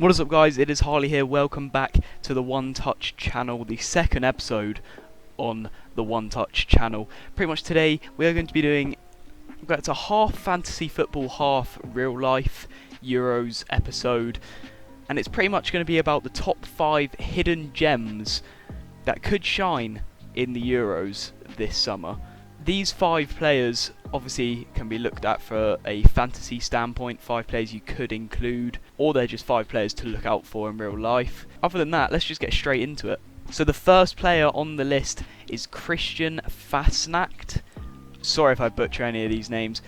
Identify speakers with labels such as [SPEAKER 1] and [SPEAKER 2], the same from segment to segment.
[SPEAKER 1] What is up, guys? It is Harley here. Welcome back to the One Touch channel, the second episode on the One Touch channel. Pretty much today we are going to be doing it's a half fantasy football, half real life Euros episode, and it's pretty much going to be about the top 5 hidden gems that could shine in the Euros this summer. These 5 players obviously can be looked at for a fantasy standpoint, 5 players you could include, or they're just 5 players to look out for in real life. Other than that, let's just get straight into it. So the first player on the list is Christian Fassnacht. Sorry if I butcher any of these names,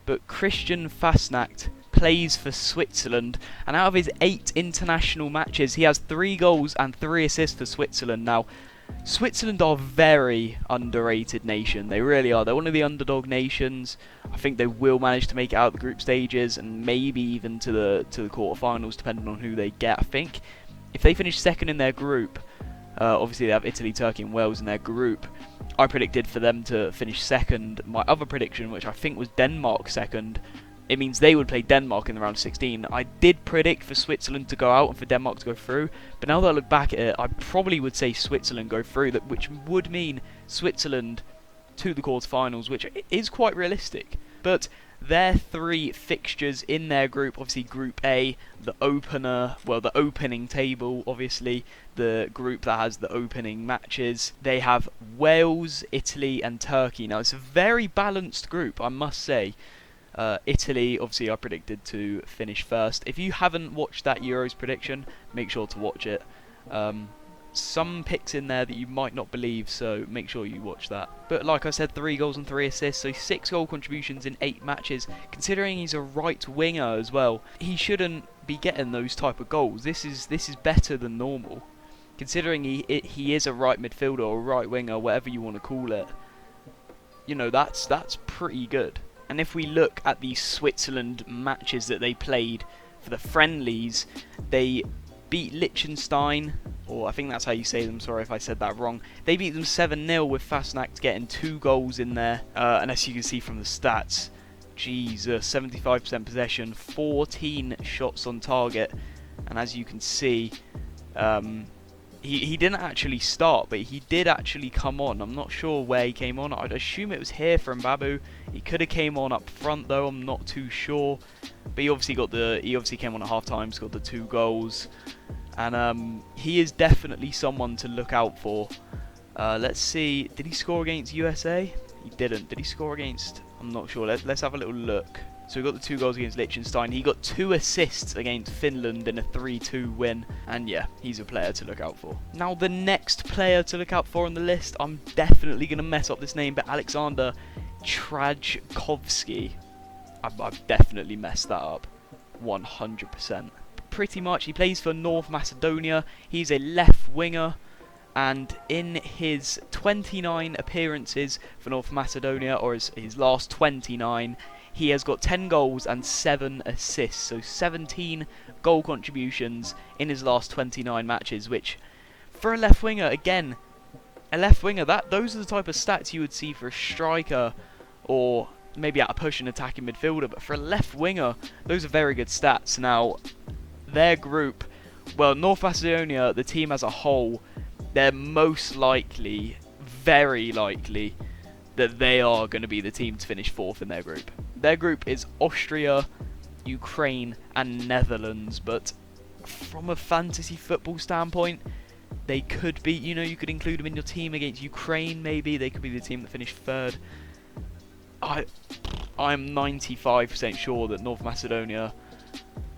[SPEAKER 1] but Christian Fassnacht plays for Switzerland, and out of his 8 international matches, he has 3 goals and 3 assists for Switzerland. Now, Switzerland are a very underrated nation. They really are. They're one of the underdog nations. I think they will manage to make it out the group stages and maybe even to the quarterfinals, depending on who they get. I think if they finish second in their group, obviously they have Italy, Turkey and Wales in their group. I predicted for them to finish second. My other prediction, which I think was Denmark second, it means they would play Denmark in the round of 16. I did predict for Switzerland to go out and for Denmark to go through, but now that I look back at it, I probably would say Switzerland go through, which would mean Switzerland to the quarterfinals, which is quite realistic. But their 3 fixtures in their group, obviously Group A, the opening table, obviously the group that has the opening matches. They have Wales, Italy and Turkey. Now it's a very balanced group, I must say. Italy, obviously I predicted to finish first. If you haven't watched that Euros prediction, make sure to watch it. Some picks in there that you might not believe, so make sure you watch that. But like I said, 3 goals and 3 assists, so 6 goal contributions in 8 matches. Considering he's a right winger as well, he shouldn't be getting those type of goals. This is better than normal. Considering he is a right midfielder or right winger, whatever you want to call it. You know, that's pretty good. And if we look at the Switzerland matches that they played for the friendlies, they beat Liechtenstein, or I think that's how you say them, sorry if I said that wrong. They beat them 7-0 with Fassnacht getting 2 goals in there. And as you can see from the stats, Jesus, 75% possession, 14 shots on target. And as you can see, he didn't actually start, but he did actually come on. I'm not sure where he came on. I'd assume it was here from Babu. He could have came on up front though. I'm not too sure. But he obviously came on at half time, scored the 2 goals, and he is definitely someone to look out for. Let's see. Did he score against USA? He didn't. Did he score against? I'm not sure. Let's have a little look. So we got the 2 goals against Liechtenstein. He got 2 assists against Finland in a 3-2 win. And yeah, he's a player to look out for. Now the next player to look out for on the list, I'm definitely going to mess up this name, but Aleksander Trajkovski. I've definitely messed that up. 100%. Pretty much, he plays for North Macedonia. He's a left winger. And in his 29 appearances for North Macedonia, or his last 29, he has got 10 goals and 7 assists, so 17 goal contributions in his last 29 matches, which, for a left winger, again, those are the type of stats you would see for a striker, or maybe at a push and attacking midfielder, but for a left winger, those are very good stats. Now, their group, well, North Macedonia, the team as a whole, they're most likely, very likely, that they are going to be the team to finish 4th in their group. Their group is Austria, Ukraine and Netherlands, but from a fantasy football standpoint, they could be, you could include them in your team against Ukraine maybe. They could be the team that finished 3rd. I'm 95% sure that North Macedonia,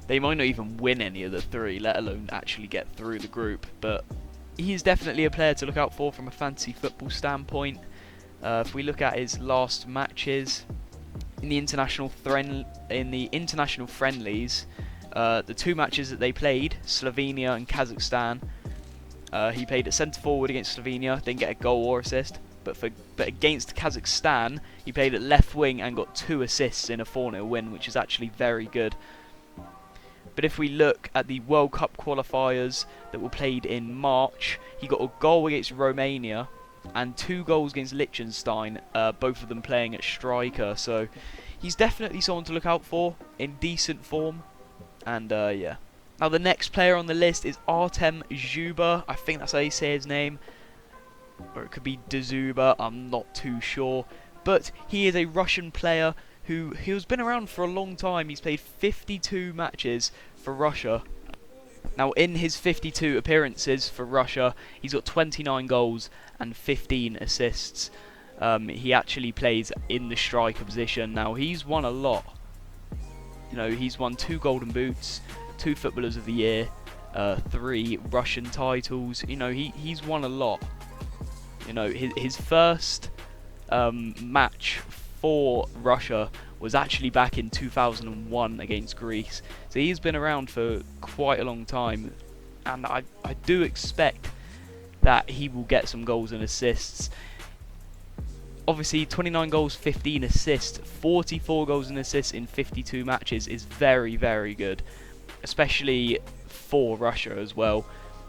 [SPEAKER 1] they might not even win any of the 3, let alone actually get through the group, but he is definitely a player to look out for from a fantasy football standpoint. If we look at his last matches in the international friendlies, the 2 matches that they played, Slovenia and Kazakhstan, he played at centre forward against Slovenia, didn't get a goal or assist, but against Kazakhstan he played at left wing and got 2 assists in a 4-0 win, which is actually very good. But if we look at the World Cup qualifiers that were played in March, he got a goal against Romania and 2 goals against Liechtenstein, both of them playing at striker. So he's definitely someone to look out for, in decent form. And yeah, Now the next player on the list is Artem Dzyuba. I think that's how you say his name. Or it could be Dzyuba, I'm not too sure. But he is a Russian player who has been around for a long time. He's played 52 matches for Russia. Now in his 52 appearances for Russia, he's got 29 goals and 15 assists. He actually plays in the striker position. Now he's won a lot. You know, he's won 2 Golden Boots, 2 Footballers of the Year, 3 Russian titles. You know, he's won a lot. You know, his first match for Russia was actually back in 2001 against Greece. So he's been around for quite a long time, and I do expect that he will get some goals and assists. Obviously 29 goals, 15 assists, 44 goals and assists in 52 matches is very, very good, especially for Russia as well,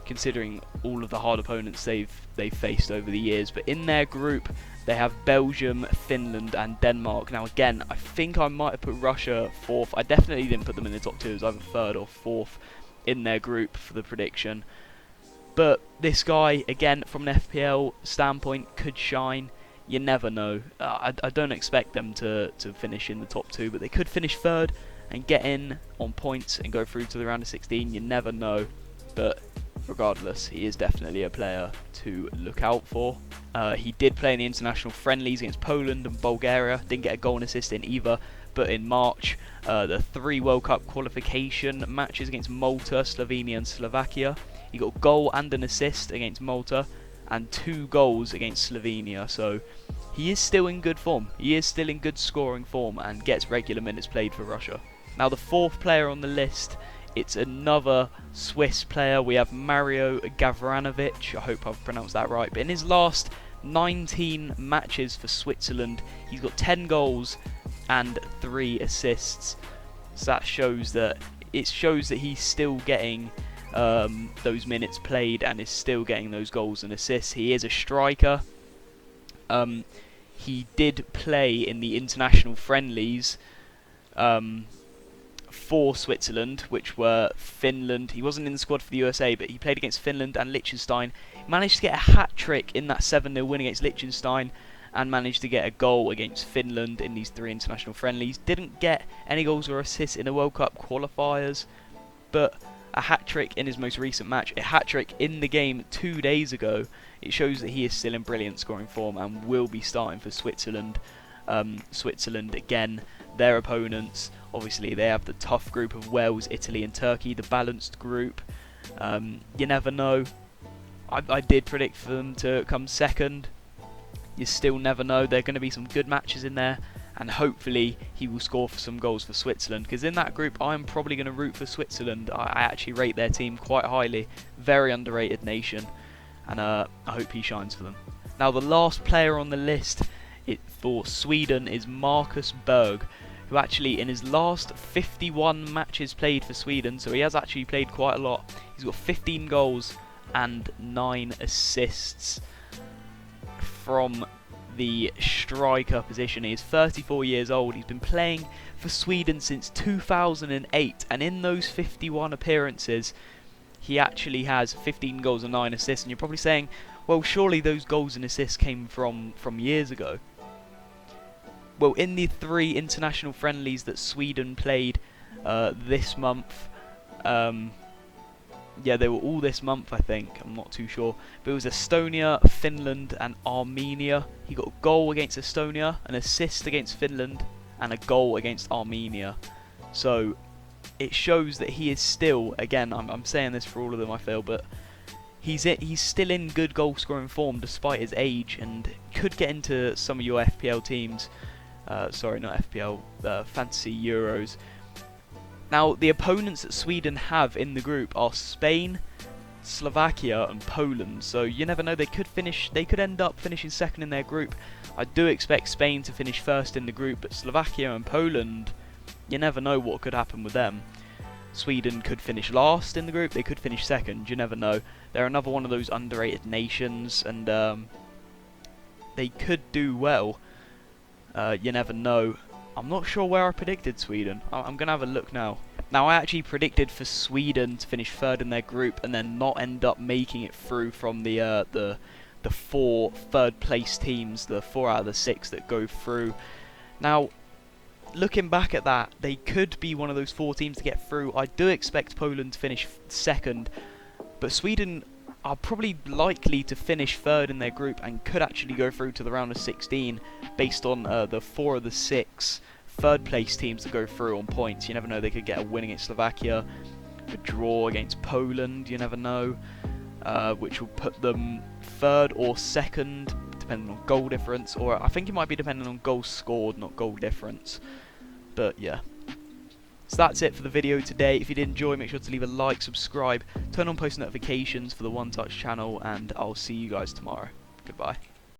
[SPEAKER 1] considering all of the hard opponents they've faced over the years. But in their group they have Belgium, Finland and Denmark. Now again, I think I might have put Russia 4th. I definitely didn't put them in the top 2, it was either 3rd or 4th in their group for the prediction. But this guy, again, from an FPL standpoint, could shine. You never know. I don't expect them to finish in the top 2, but they could finish 3rd and get in on points and go through to the round of 16. You never know. But regardless, he is definitely a player to look out for. He did play in the international friendlies against Poland and Bulgaria. Didn't get a goal and assist in either. But in March, the 3 World Cup qualification matches against Malta, Slovenia and Slovakia, he got a goal and an assist against Malta and 2 goals against Slovenia. So he is still in good form. He is still in good scoring form and gets regular minutes played for Russia. Now the 4th player on the list, it's another Swiss player. We have Mario Gavranovic. I hope I've pronounced that right. But in his last 19 matches for Switzerland, he's got 10 goals and 3 assists. So that shows that he's still getting those minutes played and is still getting those goals and assists. He is a striker. He did play in the international friendlies for Switzerland, which were Finland. He wasn't in the squad for the USA, but he played against Finland and Liechtenstein. He managed to get a hat-trick in that 7-0 win against Liechtenstein and managed to get a goal against Finland in these 3 international friendlies. Didn't get any goals or assists in the World Cup qualifiers, but a hat-trick in his most recent match, a hat-trick in the game 2 days ago. It shows that he is still in brilliant scoring form and will be starting for Switzerland. Switzerland, again, their opponents, obviously they have the tough group of Wales, Italy and Turkey, the balanced group. You never know. I did predict for them to come 2nd. You still never know. There are going to be some good matches in there, and hopefully he will score for some goals for Switzerland, because in that group I'm probably going to root for Switzerland. I actually rate their team quite highly. Very underrated nation, and I hope he shines for them. Now the last player on the list for Sweden is Marcus Berg, who actually in his last 51 matches played for Sweden, so he has actually played quite a lot. He's got 15 goals and 9 assists from the striker position. He is 34 years old. He's been playing for Sweden since 2008, and in those 51 appearances he actually has 15 goals and 9 assists. And you're probably saying, well, surely those goals and assists came from years ago. Well, in the 3 international friendlies that Sweden played this month, yeah, they were all this month, I think. I'm not too sure. But it was Estonia, Finland and Armenia. He got a goal against Estonia, an assist against Finland and a goal against Armenia. So it shows that he is still, again, I'm saying this for all of them I feel, but he's still in good goal scoring form despite his age, and could get into some of your FPL teams. Sorry, not FPL, Fantasy Euros. Now, the opponents that Sweden have in the group are Spain, Slovakia and Poland. So you never know, they could end up finishing 2nd in their group. I do expect Spain to finish 1st in the group, but Slovakia and Poland, you never know what could happen with them. Sweden could finish last in the group, they could finish 2nd, you never know. They're another one of those underrated nations, and they could do well. You never know. I'm not sure where I predicted Sweden. I'm going to have a look now. Now, I actually predicted for Sweden to finish third in their group and then not end up making it through from the 4 third-place teams, the 4 out of the 6 that go through. Now, looking back at that, they could be one of those 4 teams to get through. I do expect Poland to finish second, but Sweden are probably likely to finish third in their group and could actually go through to the round of 16 based on the 4 of the 6 third place teams that go through on points. You never know, they could get a win against Slovakia, a draw against Poland, you never know, which will put them third or second depending on goal difference, or I think it might be depending on goals scored, not goal difference. But yeah, so that's it for the video today. If you did enjoy, make sure to leave a like, subscribe, turn on post notifications for the One Touch channel, and I'll see you guys tomorrow. Goodbye.